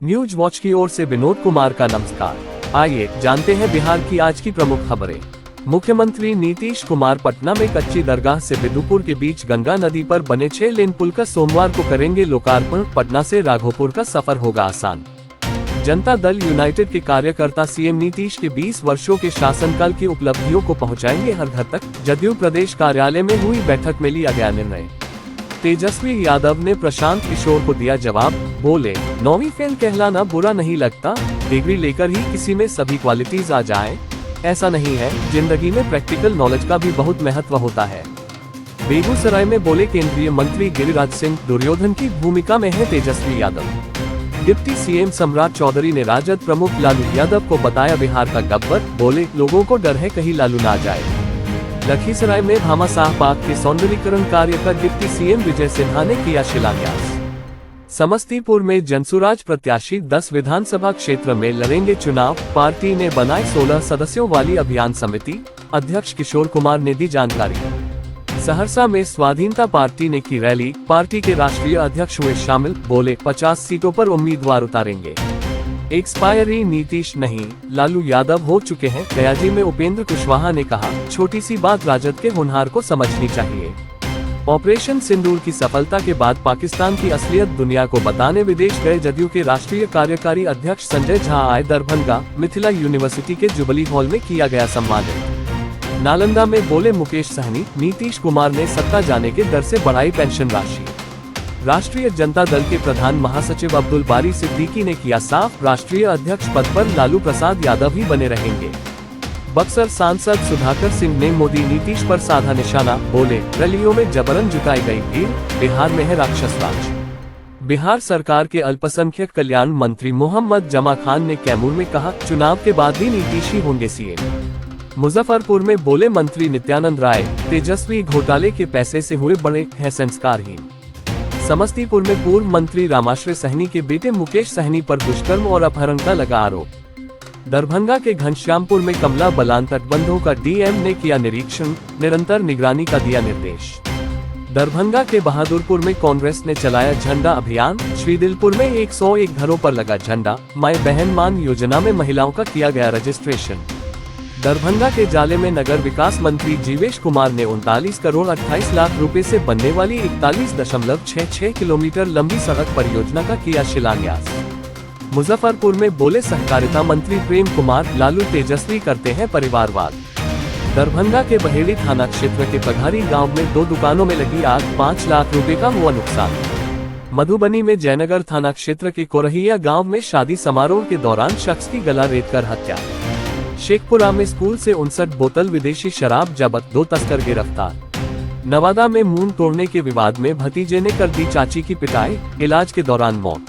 News watch की ओर से विनोद कुमार का नमस्कार। आइए जानते हैं बिहार की आज की प्रमुख खबरें। मुख्यमंत्री नीतीश कुमार पटना में कच्ची दरगाह से बिदुपुर के बीच गंगा नदी पर बने 6 लेन पुल का सोमवार को करेंगे लोकार्पण। पटना से राघोपुर का सफर होगा आसान। जनता दल यूनाइटेड के कार्यकर्ता सीएम नीतीश के 20 वर्षों के शासनकाल की उपलब्धियों को पहुंचाएंगे हर घर तक। जदयू प्रदेश कार्यालय में हुई बैठक में लिया गया निर्णय। तेजस्वी यादव ने प्रशांत किशोर को दिया जवाब, बोले 9वीं फेल कहलाना बुरा नहीं लगता, डिग्री लेकर ही किसी में सभी क्वालिटीज आ जाए ऐसा नहीं है, जिंदगी में प्रैक्टिकल नॉलेज का भी बहुत महत्व होता है। बेगूसराय में बोले केंद्रीय मंत्री गिरिराज सिंह, दुर्योधन की भूमिका में है तेजस्वी यादव। डिप्टी सीएम सम्राट चौधरी ने राजद प्रमुख लालू यादव को बताया बिहार का गब्बर, बोले लोगों को डर है कहीं लालू ना जाए। लखीसराय में भामाशाह बाग के सौंदर्यीकरण कार्य का डिप्टी सीएम विजय सिन्हा ने किया शिलान्यास। समस्तीपुर में जनसुराज प्रत्याशी 10 विधानसभा क्षेत्र में लड़ेंगे चुनाव। पार्टी ने बनाए 16 सदस्यों वाली अभियान समिति, अध्यक्ष किशोर कुमार ने दी जानकारी। सहरसा में स्वाधीनता पार्टी ने की रैली, पार्टी के राष्ट्रीय अध्यक्ष हुए शामिल, बोले 50 सीटों पर उम्मीदवार उतारेंगे। एक्सपायरी नीतीश नहीं, लालू यादव हो चुके हैं। दयाजी में उपेंद्र कुशवाहा ने कहा, छोटी सी बात राजद के होनहार को समझनी चाहिए। ऑपरेशन सिंदूर की सफलता के बाद पाकिस्तान की असलियत दुनिया को बताने विदेश गए जदयू के राष्ट्रीय कार्यकारी अध्यक्ष संजय झा आए दरभंगा। मिथिला यूनिवर्सिटी के जुबली हॉल में किया गया सम्मानित। नालंदा में बोले मुकेश सहनी, नीतीश कुमार ने सत्ता जाने के डर से बढ़ाई पेंशन राशि। राष्ट्रीय जनता दल के प्रधान महासचिव अब्दुल बारी सिद्दीकी ने किया साफ, राष्ट्रीय अध्यक्ष पद पर लालू प्रसाद यादव ही बने रहेंगे। बक्सर सांसद सुधाकर सिंह ने मोदी नीतीश पर साधा निशाना, बोले रैलियों में जबरन जुटाई गई भीड़, बिहार में है राक्षस राज। बिहार सरकार के अल्पसंख्यक कल्याण मंत्री मोहम्मद जमा खान ने कैमूर में कहा, चुनाव के बाद भी नीतीश ही होंगे सीएम। मुजफ्फरपुर में बोले मंत्री नित्यानंद राय, तेजस्वी घोटाले के पैसे से हुए बड़े हैं संस्कारहीन। समस्तीपुर में पूर्व मंत्री रामाश्रय सहनी के बेटे मुकेश सहनी पर दुष्कर्म और अपहरण का लगा आरोप। दरभंगा के घनश्यामपुर में कमला बलान तटबंधों का डीएम ने किया निरीक्षण, निरंतर निगरानी का दिया निर्देश। दरभंगा के बहादुरपुर में कांग्रेस ने चलाया झंडा अभियान। श्रीदिलपुर में 101 घरों पर लगा झंडा। माई बहन मान योजना में महिलाओं का किया गया रजिस्ट्रेशन। दरभंगा के जाले में नगर विकास मंत्री जीवेश कुमार ने 39 करोड़ 28 लाख रुपए से बनने वाली 41.66 किलोमीटर लंबी सड़क परियोजना का किया शिलान्यास। मुजफ्फरपुर में बोले सहकारिता मंत्री प्रेम कुमार, लालू तेजस्वी करते हैं परिवारवाद। दरभंगा के बहेड़ी थाना क्षेत्र के पघारी गांव में 2 दुकानों में लगी आग, 5 लाख रुपए का हुआ नुकसान। मधुबनी में जयनगर थाना क्षेत्र के कोरहिया गांव में शादी समारोह के दौरान शख्स की गला रेतकर हत्या। शेखपुरा में स्कूल से 59 बोतल विदेशी शराब जब्त, 2 तस्कर गिरफ्तार। नवादा में मुंह तोड़ने के विवाद में भतीजे ने कर दी चाची की पिटाई, इलाज के दौरान मौत।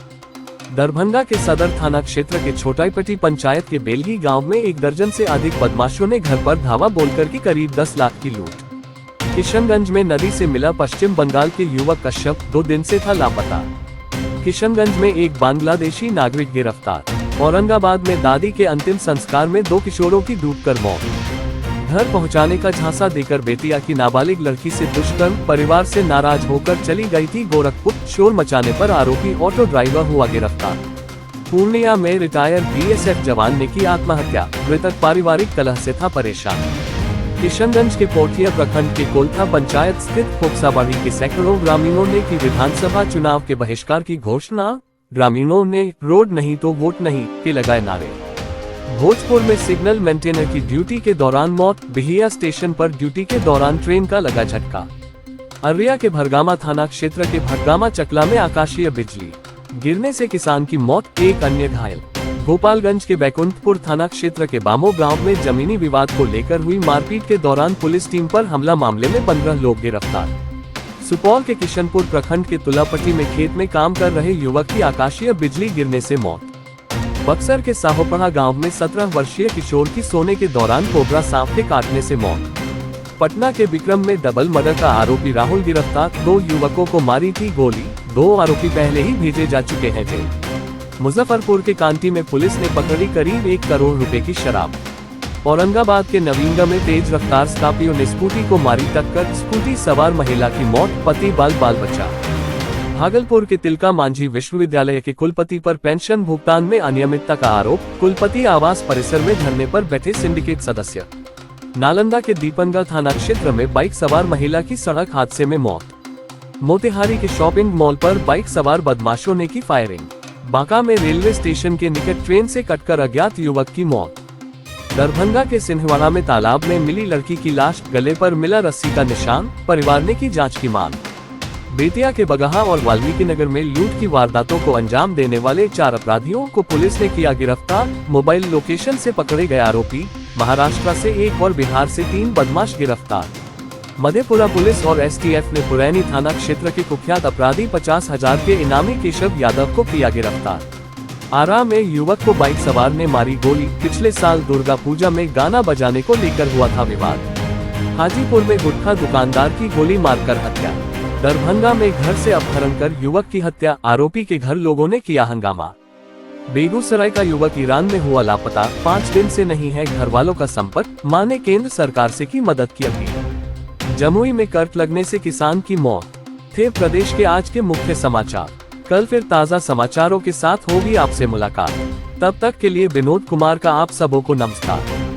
दरभंगा के सदर थाना क्षेत्र के छोटाईपट्टी पंचायत के बेलगी गांव में 1 दर्जन से अधिक बदमाशों ने घर पर धावा बोलकर की करीब 10 लाख की लूट। किशनगंज में नदी से मिला पश्चिम बंगाल के युवक का शव, 2 दिन से था लापता। किशनगंज में एक बांग्लादेशी नागरिक गिरफ्तार। औरंगाबाद में दादी के अंतिम संस्कार में 2 किशोरों की डूबकर मौत। घर पहुंचाने का झांसा देकर बेटिया की नाबालिग लड़की से दुष्कर्म, परिवार से नाराज होकर चली गई थी गोरखपुर। शोर मचाने पर आरोपी ऑटो ड्राइवर हुआ गिरफ्तार। पूर्णिया में रिटायर बीएसएफ जवान ने की आत्महत्या, मृतक पारिवारिक कलह से था परेशान। किशनगंज के पोठिया प्रखंड के कोलथा पंचायत स्थित खोकसाबाड़ी के सैकड़ों ग्रामीणों ने की विधानसभा चुनाव के बहिष्कार की घोषणा। ग्रामीणों ने रोड नहीं तो वोट नहीं के लगाए नारे। भोजपुर में सिग्नल मेंटेनर की ड्यूटी के दौरान मौत, बिहिया स्टेशन पर ड्यूटी के दौरान ट्रेन का लगा झटका। अररिया के भरगामा थाना क्षेत्र के भरगामा चकला में आकाशीय बिजली गिरने से किसान की मौत, 1 अन्य घायल। गोपालगंज के बैकुंठपुर थाना क्षेत्र के बामो गांव में जमीनी विवाद को लेकर हुई मारपीट के दौरान पुलिस टीम पर हमला, मामले में 15 लोग गिरफ्तार। सुपौल के किशनपुर प्रखंड के तुलापट्टी में खेत में काम कर रहे युवक की आकाशीय बिजली गिरने से मौत। बक्सर के साहोपड़ा गांव में 17 वर्षीय किशोर की सोने के दौरान कोबरा सांप के काटने से मौत। पटना के विक्रम में डबल मर्डर का आरोपी राहुल गिरफ्तार। 2 युवकों को मारी थी गोली, 2 आरोपी पहले ही भेजे जा चुके हैं जेल। मुजफ्फरपुर के कांटी में पुलिस ने पकड़ी करीब 1 करोड़ रुपए की शराब। औरंगाबाद के नवीनगा में तेज रफ्तार स्कॉर्पियो ने स्कूटी को मारी टक्कर, स्कूटी सवार महिला की मौत, पति बाल बचा। भागलपुर के तिलका मांझी विश्वविद्यालय के कुलपति पर पेंशन भुगतान में अनियमितता का आरोप, कुलपति आवास परिसर में धरने पर बैठे सिंडिकेट सदस्य। नालंदा के दीपनगढ़ थाना क्षेत्र में बाइक सवार महिला की सड़क हादसे में मौत। मोतिहारी के शॉपिंग मॉल पर बाइक सवार बदमाशों ने की फायरिंग। बांका में रेलवे स्टेशन के निकट ट्रेन से कटकर अज्ञात युवक की मौत। दरभंगा के सिंहवाड़ा में तालाब में मिली लड़की की लाश, गले पर मिला रस्सी का निशान, परिवार ने की जांच की मांग। बेतिया के बगहा और वाल्मीकि नगर में लूट की वारदातों को अंजाम देने वाले 4 अपराधियों को पुलिस ने किया गिरफ्तार। मोबाइल लोकेशन से पकड़े गए आरोपी, महाराष्ट्र से 1 और बिहार से 3 बदमाश गिरफ्तार। मधेपुरा पुलिस और एसटीएफ ने पुरैनी थाना क्षेत्र के कुख्यात अपराधी 50,000 के इनामी केशव यादव को किया गिरफ्तार। आरा में युवक को बाइक सवार ने मारी गोली। पिछले साल दुर्गा पूजा में गाना बजाने को लेकर हुआ था विवाद। हाजीपुर में गुटखा दुकानदार की गोली मारकर हत्या। दरभंगा में घर से अपहरण कर युवक की हत्या, आरोपी के घर लोगों ने किया हंगामा। बेगूसराय का युवक ईरान में हुआ लापता, 5 दिन से नहीं है घर वालों का संपर्क, मां ने केंद्र सरकार से की मदद की अपील। जमुई में करंट लगने से किसान की मौत। थे प्रदेश के आज के मुख्य समाचार। कल फिर ताज़ा समाचारों के साथ होगी आपसे मुलाकात। तब तक के लिए विनोद कुमार का आप सबों को नमस्कार।